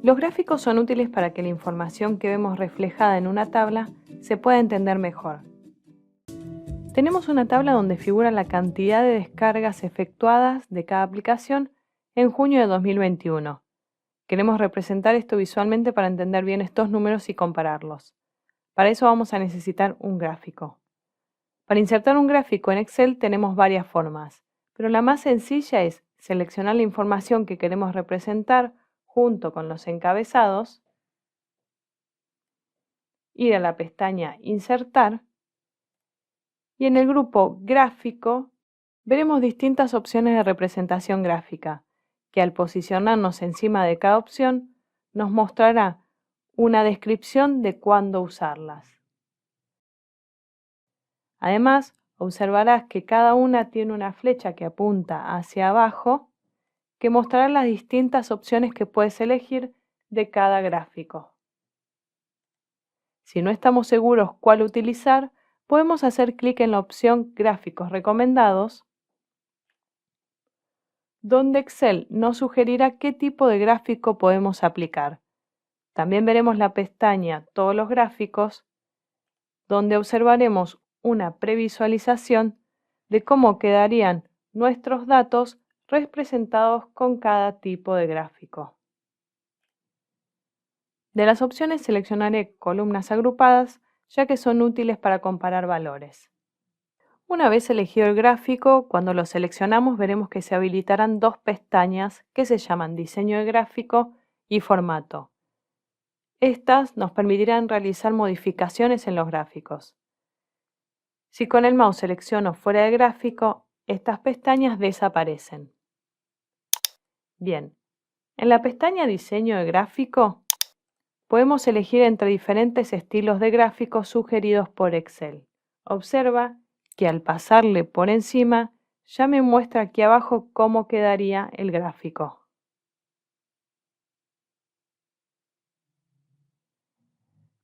Los gráficos son útiles para que la información que vemos reflejada en una tabla se pueda entender mejor. Tenemos una tabla donde figura la cantidad de descargas efectuadas de cada aplicación en junio de 2021. Queremos representar esto visualmente para entender bien estos números y compararlos. Para eso vamos a necesitar un gráfico. Para insertar un gráfico en Excel tenemos varias formas, pero la más sencilla es seleccionar la información que queremos representar junto con los encabezados, ir a la pestaña Insertar y en el grupo Gráfico veremos distintas opciones de representación gráfica, que al posicionarnos encima de cada opción nos mostrará una descripción de cuándo usarlas. Además, observarás que cada una tiene una flecha que apunta hacia abajo que mostrará las distintas opciones que puedes elegir de cada gráfico. Si no estamos seguros cuál utilizar, podemos hacer clic en la opción Gráficos recomendados, donde Excel nos sugerirá qué tipo de gráfico podemos aplicar. También veremos la pestaña Todos los gráficos, donde observaremos una previsualización de cómo quedarían nuestros datos representados con cada tipo de gráfico. De las opciones seleccionaré columnas agrupadas, ya que son útiles para comparar valores. Una vez elegido el gráfico, cuando lo seleccionamos veremos que se habilitarán dos pestañas que se llaman Diseño de gráfico y Formato. Estas nos permitirán realizar modificaciones en los gráficos. Si con el mouse selecciono fuera del gráfico, estas pestañas desaparecen. Bien, en la pestaña Diseño de gráfico podemos elegir entre diferentes estilos de gráficos sugeridos por Excel. Observa que al pasarle por encima ya me muestra aquí abajo cómo quedaría el gráfico.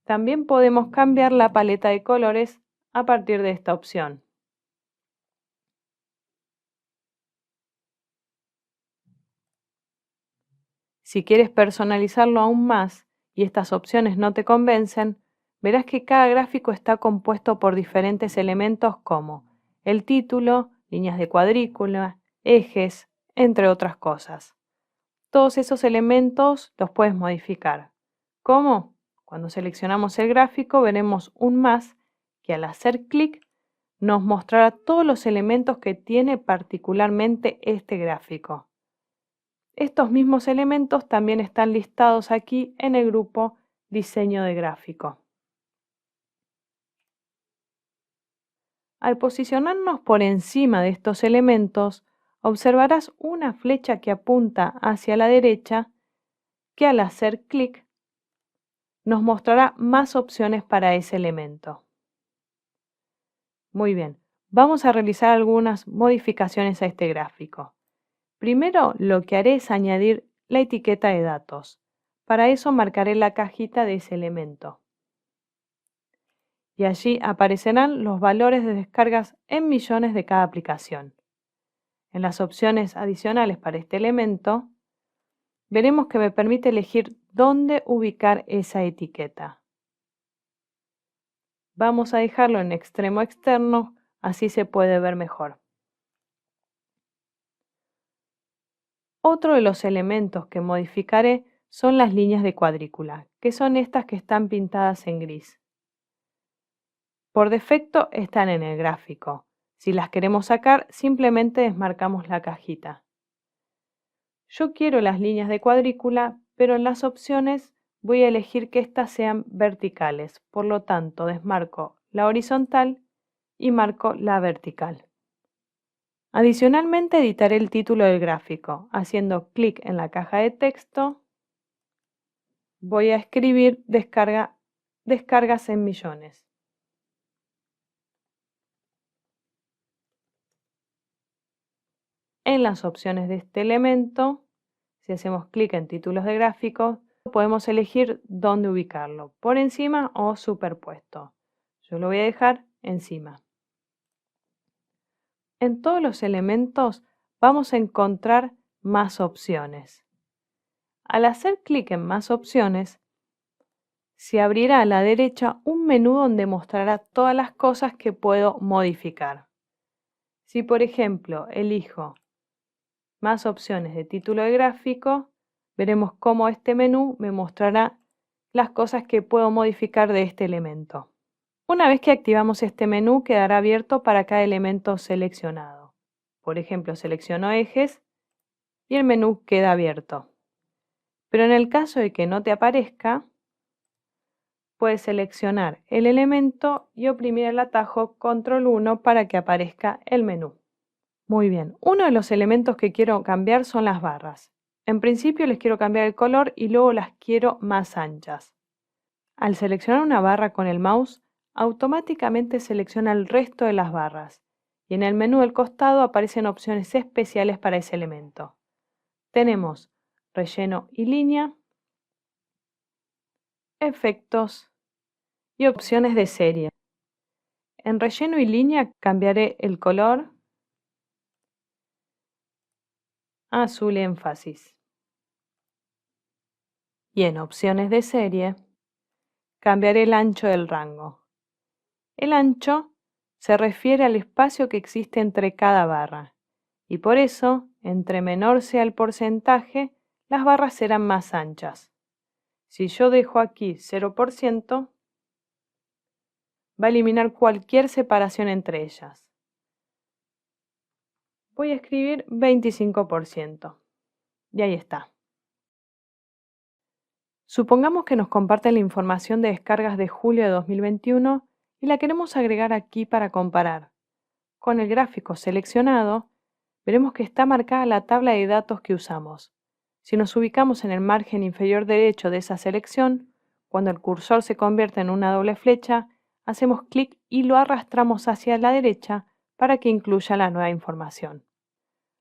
También podemos cambiar la paleta de colores a partir de esta opción. Si quieres personalizarlo aún más y estas opciones no te convencen, verás que cada gráfico está compuesto por diferentes elementos como el título, líneas de cuadrícula, ejes, entre otras cosas. Todos esos elementos los puedes modificar. ¿Cómo? Cuando seleccionamos el gráfico veremos un más que al hacer clic nos mostrará todos los elementos que tiene particularmente este gráfico. Estos mismos elementos también están listados aquí en el grupo Diseño de gráfico. Al posicionarnos por encima de estos elementos, observarás una flecha que apunta hacia la derecha que al hacer clic nos mostrará más opciones para ese elemento. Muy bien, vamos a realizar algunas modificaciones a este gráfico. Primero, lo que haré es añadir la etiqueta de datos. Para eso marcaré la cajita de ese elemento. Y allí aparecerán los valores de descargas en millones de cada aplicación. En las opciones adicionales para este elemento, veremos que me permite elegir dónde ubicar esa etiqueta. Vamos a dejarlo en extremo externo, así se puede ver mejor. Otro de los elementos que modificaré son las líneas de cuadrícula, que son estas que están pintadas en gris. Por defecto están en el gráfico. Si las queremos sacar, simplemente desmarcamos la cajita. Yo quiero las líneas de cuadrícula, pero en las opciones voy a elegir que estas sean verticales. Por lo tanto, desmarco la horizontal y marco la vertical. Adicionalmente, editaré el título del gráfico. Haciendo clic en la caja de texto, voy a escribir descargas en millones. En las opciones de este elemento, si hacemos clic en títulos de gráficos, podemos elegir dónde ubicarlo, por encima o superpuesto. Yo lo voy a dejar encima. En todos los elementos vamos a encontrar más opciones. Al hacer clic en Más opciones, se abrirá a la derecha un menú donde mostrará todas las cosas que puedo modificar. Si por ejemplo elijo Más opciones de título de gráfico, veremos cómo este menú me mostrará las cosas que puedo modificar de este elemento. Una vez que activamos este menú, quedará abierto para cada elemento seleccionado. Por ejemplo, selecciono ejes y el menú queda abierto. Pero en el caso de que no te aparezca, puedes seleccionar el elemento y oprimir el atajo Control 1 para que aparezca el menú. Muy bien, uno de los elementos que quiero cambiar son las barras. En principio les quiero cambiar el color y luego las quiero más anchas. Al seleccionar una barra con el mouse, automáticamente selecciona el resto de las barras y en el menú del costado aparecen opciones especiales para ese elemento. Tenemos relleno y línea, efectos y opciones de serie. En relleno y línea cambiaré el color a azul énfasis. Y en opciones de serie cambiaré el ancho del rango. El ancho se refiere al espacio que existe entre cada barra y por eso, entre menor sea el porcentaje, las barras serán más anchas. Si yo dejo aquí 0%, va a eliminar cualquier separación entre ellas. Voy a escribir 25%. Y ahí está. Supongamos que nos comparten la información de descargas de julio de 2021 y la queremos agregar aquí para comparar. Con el gráfico seleccionado, veremos que está marcada la tabla de datos que usamos. Si nos ubicamos en el margen inferior derecho de esa selección, cuando el cursor se convierte en una doble flecha, hacemos clic y lo arrastramos hacia la derecha para que incluya la nueva información.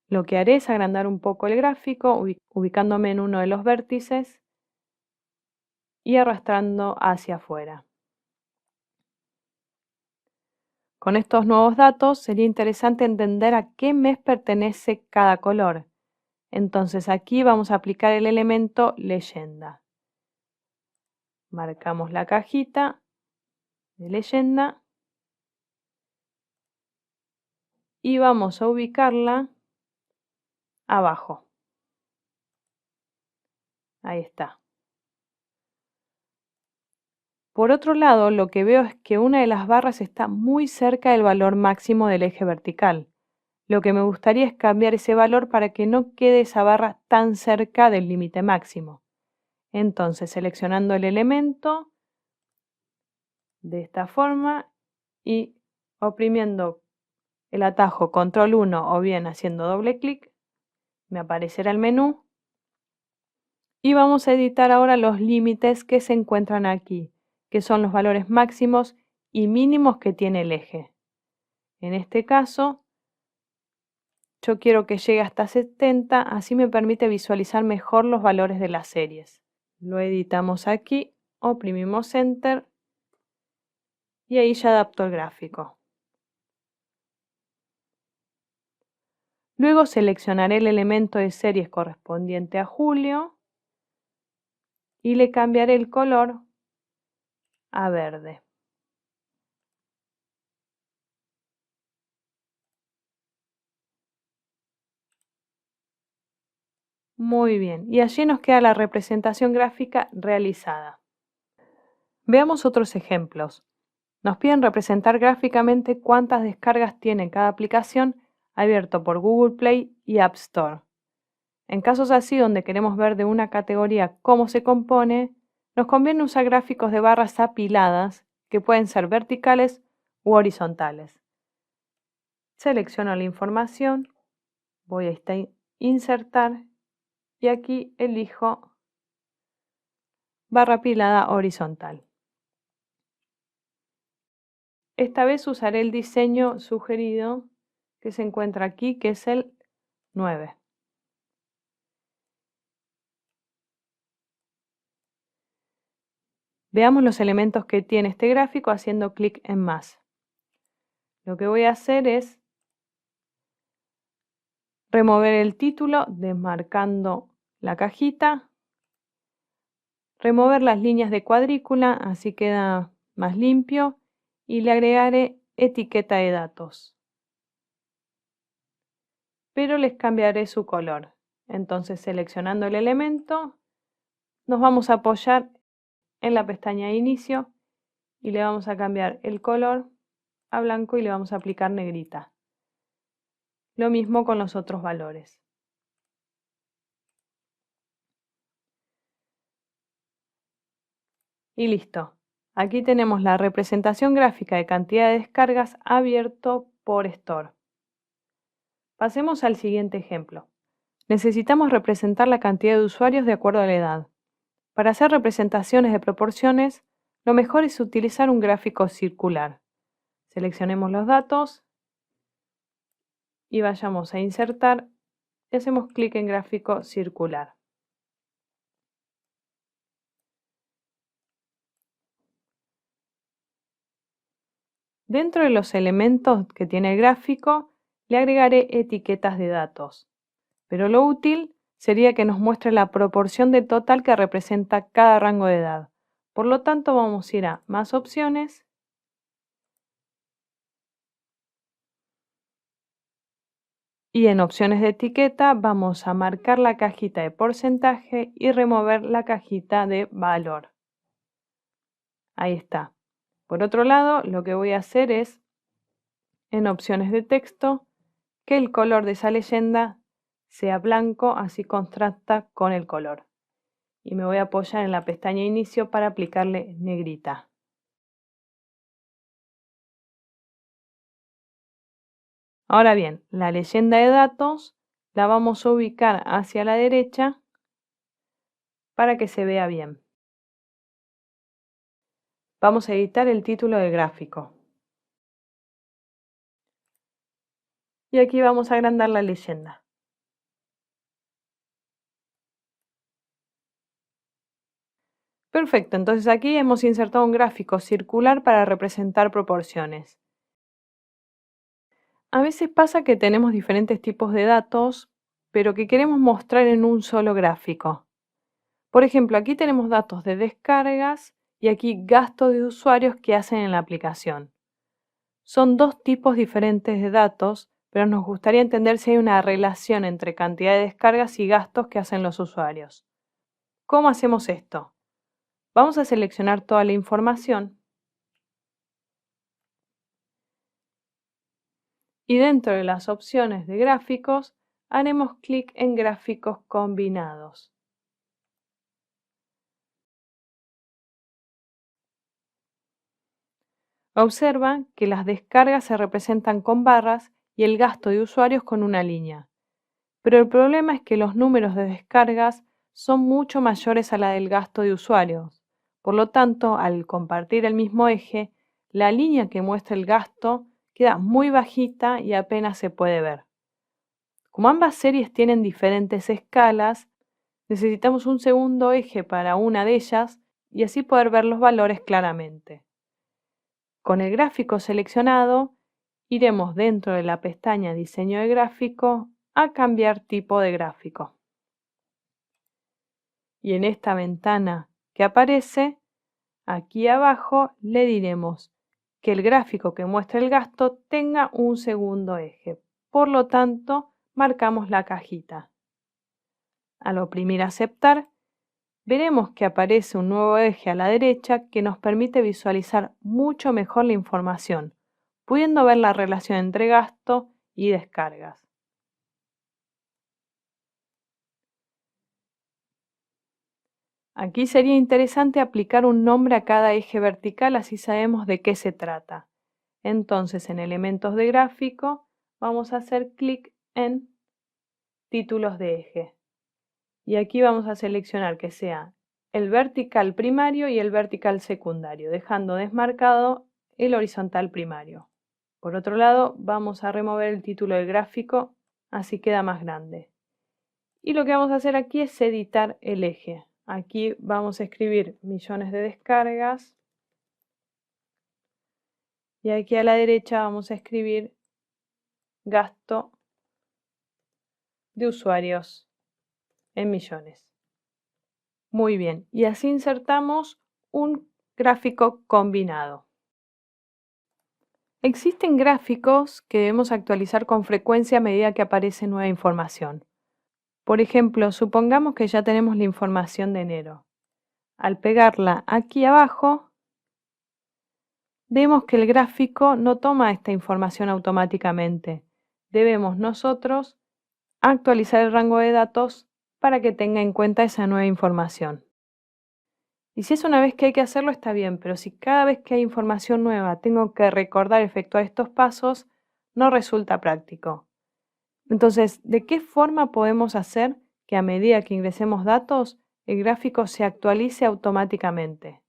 Lo que haré es agrandar un poco el gráfico, ubicándome en uno de los vértices y arrastrando hacia afuera. Con estos nuevos datos sería interesante entender a qué mes pertenece cada color. Entonces aquí vamos a aplicar el elemento leyenda. Marcamos la cajita de leyenda y vamos a ubicarla abajo. Ahí está. Por otro lado, lo que veo es que una de las barras está muy cerca del valor máximo del eje vertical. Lo que me gustaría es cambiar ese valor para que no quede esa barra tan cerca del límite máximo. Entonces, seleccionando el elemento de esta forma y oprimiendo el atajo Control 1 o bien haciendo doble clic, me aparecerá el menú y vamos a editar ahora los límites que se encuentran aquí, que son los valores máximos y mínimos que tiene el eje. En este caso, yo quiero que llegue hasta 70, así me permite visualizar mejor los valores de las series. Lo editamos aquí, oprimimos Enter y ahí ya adaptó el gráfico. Luego seleccionaré el elemento de series correspondiente a julio y le cambiaré el color a verde. Muy bien, y allí nos queda la representación gráfica realizada. Veamos otros ejemplos. Nos piden representar gráficamente cuántas descargas tiene cada aplicación abierto por Google Play y App Store. En casos así donde queremos ver de una categoría cómo se compone, nos conviene usar gráficos de barras apiladas que pueden ser verticales u horizontales. Selecciono la información, voy a insertar y aquí elijo barra apilada horizontal. Esta vez usaré el diseño sugerido que se encuentra aquí, que es el 9. Veamos los elementos que tiene este gráfico haciendo clic en más. Lo que voy a hacer es remover el título desmarcando la cajita remover las líneas de cuadrícula, así queda más limpio, y le agregaré etiqueta de datos. Pero les cambiaré su color. Entonces, seleccionando el elemento, nos vamos a apoyar en la pestaña de inicio y le vamos a cambiar el color a blanco y le vamos a aplicar negrita. Lo mismo con los otros valores. Y listo. Aquí tenemos la representación gráfica de cantidad de descargas abierto por Store. Pasemos al siguiente ejemplo. Necesitamos representar la cantidad de usuarios de acuerdo a la edad. Para hacer representaciones de proporciones, lo mejor es utilizar un gráfico circular. Seleccionemos los datos y vayamos a insertar y hacemos clic en gráfico circular. Dentro de los elementos que tiene el gráfico, le agregaré etiquetas de datos, pero lo útil sería que nos muestre la proporción de total que representa cada rango de edad. Por lo tanto, vamos a ir a Más opciones y en opciones de etiqueta vamos a marcar la cajita de porcentaje y remover la cajita de valor. Ahí está. Por otro lado, lo que voy a hacer es, en opciones de texto, que el color de esa leyenda sea blanco, así contrasta con el color. Y me voy a apoyar en la pestaña Inicio para aplicarle negrita. Ahora bien, la leyenda de datos la vamos a ubicar hacia la derecha para que se vea bien. Vamos a editar el título del gráfico. Y aquí vamos a agrandar la leyenda. Perfecto, entonces aquí hemos insertado un gráfico circular para representar proporciones. A veces pasa que tenemos diferentes tipos de datos, pero que queremos mostrar en un solo gráfico. Por ejemplo, aquí tenemos datos de descargas y aquí gasto de usuarios que hacen en la aplicación. Son dos tipos diferentes de datos, pero nos gustaría entender si hay una relación entre cantidad de descargas y gastos que hacen los usuarios. ¿Cómo hacemos esto? Vamos a seleccionar toda la información y dentro de las opciones de gráficos haremos clic en gráficos combinados. Observa que las descargas se representan con barras y el gasto de usuarios con una línea. Pero el problema es que los números de descargas son mucho mayores a la del gasto de usuarios. Por lo tanto, al compartir el mismo eje, la línea que muestra el gasto queda muy bajita y apenas se puede ver. Como ambas series tienen diferentes escalas, necesitamos un segundo eje para una de ellas y así poder ver los valores claramente. Con el gráfico seleccionado, iremos dentro de la pestaña Diseño de gráfico a cambiar tipo de gráfico. Y en esta ventana que aparece, aquí abajo le diremos que el gráfico que muestra el gasto tenga un segundo eje. Por lo tanto, marcamos la cajita. Al oprimir Aceptar, veremos que aparece un nuevo eje a la derecha que nos permite visualizar mucho mejor la información, pudiendo ver la relación entre gasto y descargas. Aquí sería interesante aplicar un nombre a cada eje vertical, así sabemos de qué se trata. Entonces, en elementos de gráfico, vamos a hacer clic en títulos de eje. Y aquí vamos a seleccionar que sea el vertical primario y el vertical secundario, dejando desmarcado el horizontal primario. Por otro lado, vamos a remover el título del gráfico, así queda más grande. Y lo que vamos a hacer aquí es editar el eje. Aquí vamos a escribir millones de descargas. Y aquí a la derecha vamos a escribir gasto de usuarios en millones. Muy bien, y así insertamos un gráfico combinado. Existen gráficos que debemos actualizar con frecuencia a medida que aparece nueva información. Por ejemplo, supongamos que ya tenemos la información de enero. Al pegarla aquí abajo, vemos que el gráfico no toma esta información automáticamente. Debemos nosotros actualizar el rango de datos para que tenga en cuenta esa nueva información. Y si es una vez que hay que hacerlo, está bien, pero si cada vez que hay información nueva tengo que recordar efectuar estos pasos, no resulta práctico. Entonces, ¿de qué forma podemos hacer que a medida que ingresemos datos, el gráfico se actualice automáticamente?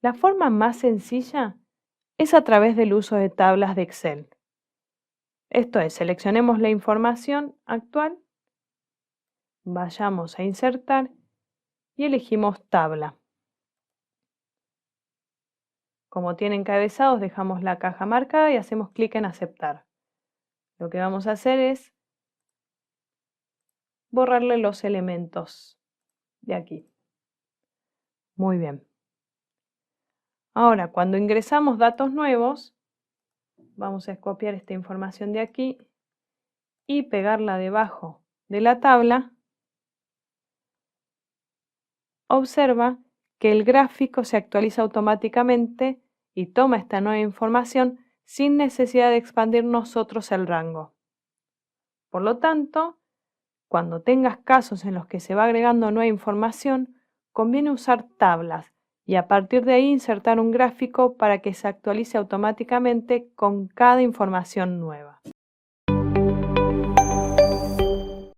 La forma más sencilla es a través del uso de tablas de Excel. Esto es, seleccionemos la información actual, vayamos a insertar y elegimos tabla. Como tiene encabezados, dejamos la caja marcada y hacemos clic en aceptar. Lo que vamos a hacer es borrarle los elementos de aquí. Muy bien. Ahora, cuando ingresamos datos nuevos, vamos a copiar esta información de aquí y pegarla debajo de la tabla. Observa que el gráfico se actualiza automáticamente y toma esta nueva información sin necesidad de expandir nosotros el rango. Por lo tanto, cuando tengas casos en los que se va agregando nueva información, conviene usar tablas y a partir de ahí insertar un gráfico para que se actualice automáticamente con cada información nueva.